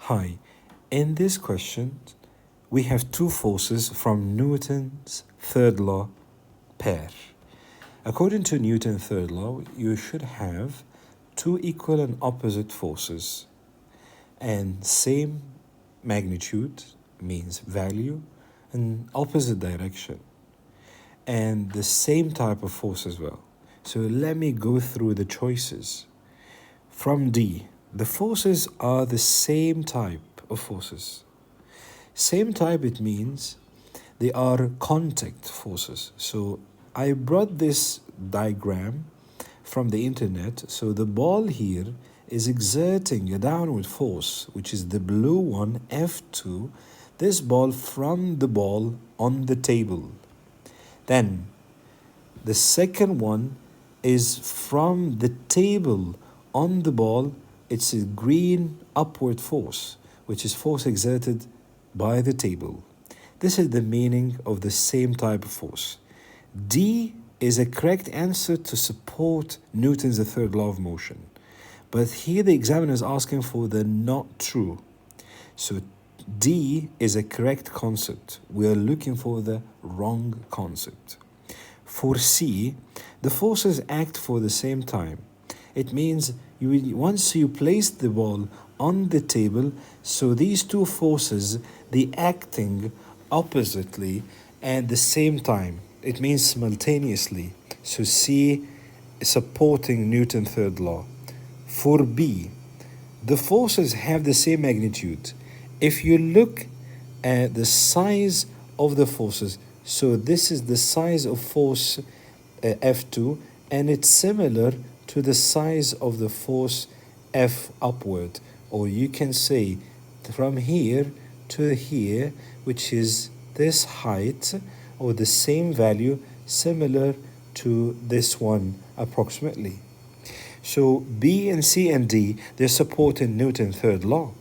Hi, in this question, we have two forces from Newton's third law pair. According to Newton's third law, you should have two equal and opposite forces and same magnitude, means value, and opposite direction, and the same type of force as well. So let me go through the choices. From D, the forces are the same type of forces. Same type, it means they are contact forces. So I brought this diagram from the internet. So the ball here is exerting a downward force, which is the blue one, F2, this ball from the ball on the table. Then the second one is from the table on the ball. It's a green upward force, which is force exerted by the table. This is the meaning of the same type of force. D is a correct answer to support Newton's third law of motion. But here the examiner is asking for the not true. So D is a correct concept. We are looking for the wrong concept. For C, the forces act for the same time. It means once you place the ball on the table, so these two forces, they acting oppositely at the same time. It means simultaneously. So C is supporting Newton's third law. For B, the forces have the same magnitude. If you look at the size of the forces, so this is the size of force F2, and it's similar to the size of the force F upward, or you can say from here to here, which is this height, or the same value, similar to this one approximately. So B and C and D, they're supporting Newton's third law.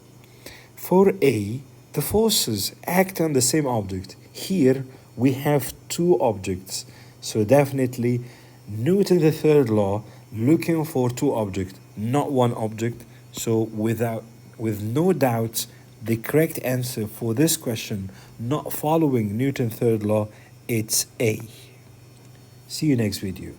For A, the forces act on the same object. Here we have two objects, so definitely Newton's third law looking for two objects, not one object. So with no doubts, the correct answer for this question, not following Newton's third law, it's A. See you next video.